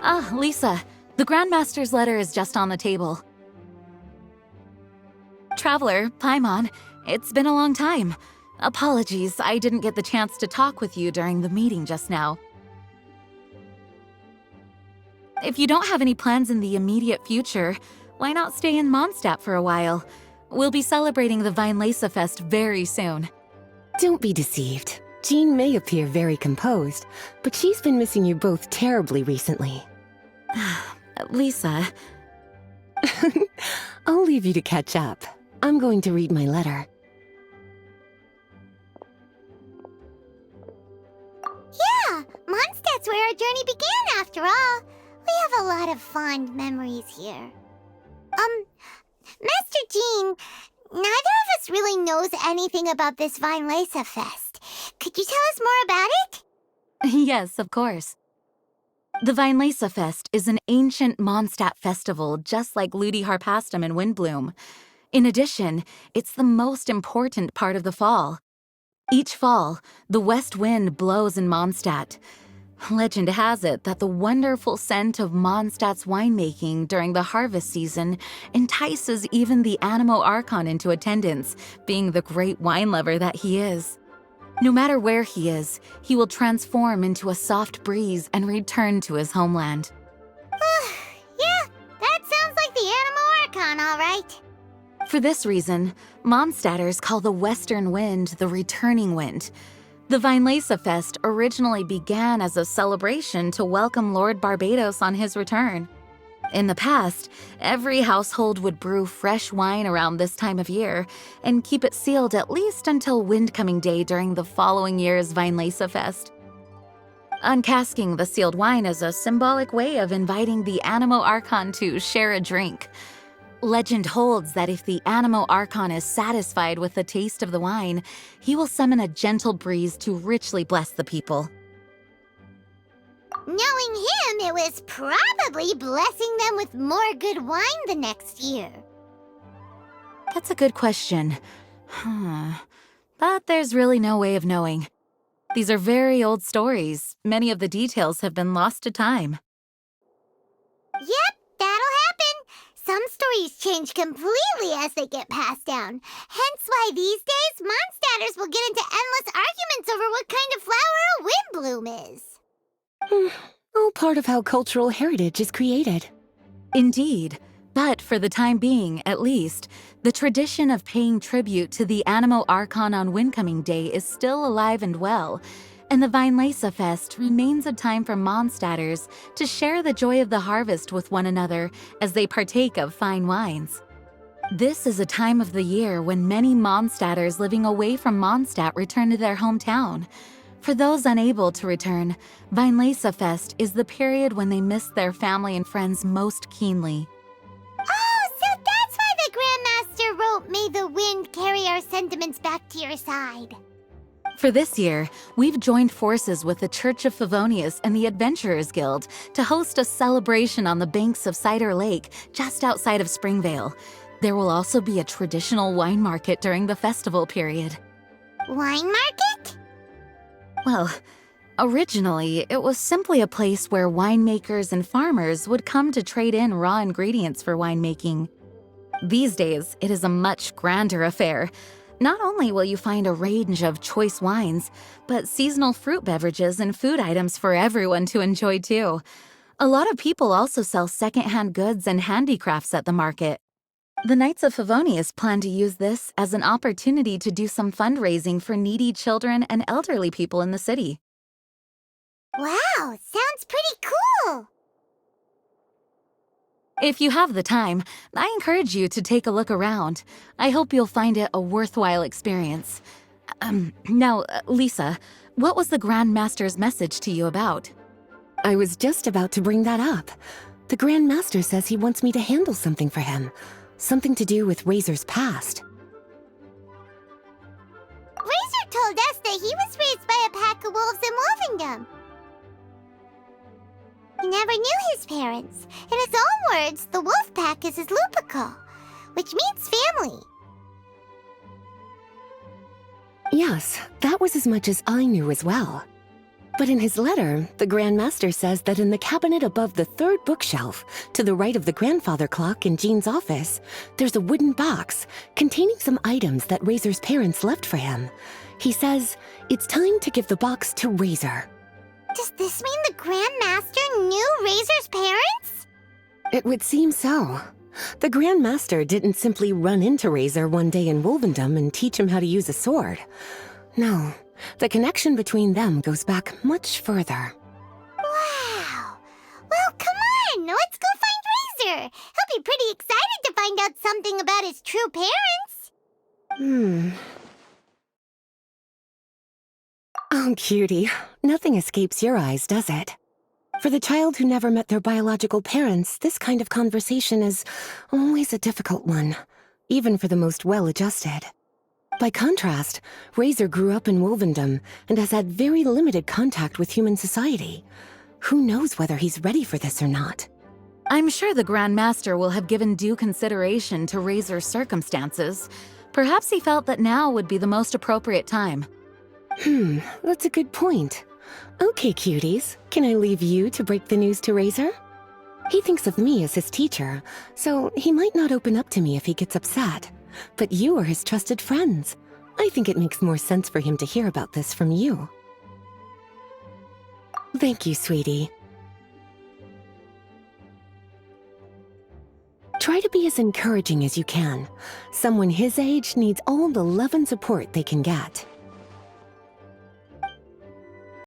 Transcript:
Ah, Lisa, the Grandmaster's letter is just on the table. Traveler, Paimon, it's been a long time. Apologies, I didn't get the chance to talk with you during the meeting just now. If you don't have any plans in the immediate future, why not stay in Mondstadt for a while? We'll be celebrating the Weinlesefest very soon. Don't be deceived. Jean may appear very composed, but she's been missing you both terribly recently. Lisa... I'll leave you to catch up. I'm going to read my letter. Yeah, Mondstadt's where our journey began after all. We have a lot of fond memories here. Master Jean, neither of us really knows anything about this Weinlesefest. Could you tell us more about it? Yes, of course. The Weinlesefest is an ancient Mondstadt festival just like Ludi Harpastum and Windbloom. In addition, it's the most important part of the fall. Each fall, the west wind blows in Mondstadt. Legend has it that the wonderful scent of Mondstadt's winemaking during the harvest season entices even the Animo Archon into attendance, being the great wine lover that he is. No matter where he is, he will transform into a soft breeze and return to his homeland. Yeah, that sounds like the Animo Archon, all right. For this reason, Mondstadters call the western wind the returning wind. The Weinlesefest originally began as a celebration to welcome Lord Barbados on his return. In the past, every household would brew fresh wine around this time of year and keep it sealed at least until Windcoming Day during the following year's Weinlesefest. Uncasking the sealed wine is a symbolic way of inviting the Animo Archon to share a drink. Legend holds that if the Animo Archon is satisfied with the taste of the wine, he will summon a gentle breeze to richly bless the people. Knowing him, it was probably blessing them with more good wine the next year. That's a good question. But there's really no way of knowing. These are very old stories. Many of the details have been lost to time. Yep, that'll happen. Some stories change completely as they get passed down. Hence why these days, Mondstadters will get into endless arguments over what kind of flower a windbloom is. All part of how cultural heritage is created. Indeed. But for the time being, at least, the tradition of paying tribute to the Animo Archon on Windcoming Day is still alive and well, and the Weinlesefest remains a time for Mondstadters to share the joy of the harvest with one another as they partake of fine wines. This is a time of the year when many Mondstadters living away from Mondstadt return to their hometown. For those unable to return, Weinlesefest is the period when they miss their family and friends most keenly. Oh, so that's why the Grandmaster wrote, "May the wind carry our sentiments back to your side." For this year, we've joined forces with the Church of Favonius and the Adventurers Guild to host a celebration on the banks of Cider Lake, just outside of Springvale. There will also be a traditional wine market during the festival period. Wine market? Well, originally, it was simply a place where winemakers and farmers would come to trade in raw ingredients for winemaking. These days, it is a much grander affair. Not only will you find a range of choice wines, but seasonal fruit beverages and food items for everyone to enjoy too. A lot of people also sell secondhand goods and handicrafts at the market. The Knights of Favonius plan to use this as an opportunity to do some fundraising for needy children and elderly people in the city. Wow, sounds pretty cool. If you have the time, I encourage you to take a look around. I hope you'll find it a worthwhile experience. Now, Lisa, what was the Grandmaster's message to you about? I was just about to bring that up. The Grand Master says he wants me to handle something for him. Something to do with Razor's past. Razor told us that he was raised by a pack of wolves in Wolvendom. He never knew his parents. In his own words, the wolf pack is his lupical, which means family. Yes, that was as much as I knew as well. But in his letter, the Grand Master says that in the cabinet above the third bookshelf, to the right of the grandfather clock in Jean's office, there's a wooden box containing some items that Razor's parents left for him. He says it's time to give the box to Razor. Does this mean the Grand Master knew Razor's parents? It would seem so. The Grand Master didn't simply run into Razor one day in Wolvendom and teach him how to use a sword. No, the connection between them goes back much further. Wow. Well, come on, let's go find Razor. He'll be pretty excited to find out something about his true parents. Oh, cutie, nothing escapes your eyes, does it? For the child who never met their biological parents, this kind of conversation is always a difficult one, even for the most well-adjusted. By contrast, Razor grew up in Wolvendom and has had very limited contact with human society. Who knows whether he's ready for this or not? I'm sure the Grand Master will have given due consideration to Razor's circumstances. Perhaps he felt that now would be the most appropriate time. That's a good point. Okay, cuties, can I leave you to break the news to Razor? He thinks of me as his teacher, so he might not open up to me if he gets upset. But you are his trusted friends. I think it makes more sense for him to hear about this from you. Thank you, sweetie. Try to be as encouraging as you can. Someone his age needs all the love and support they can get.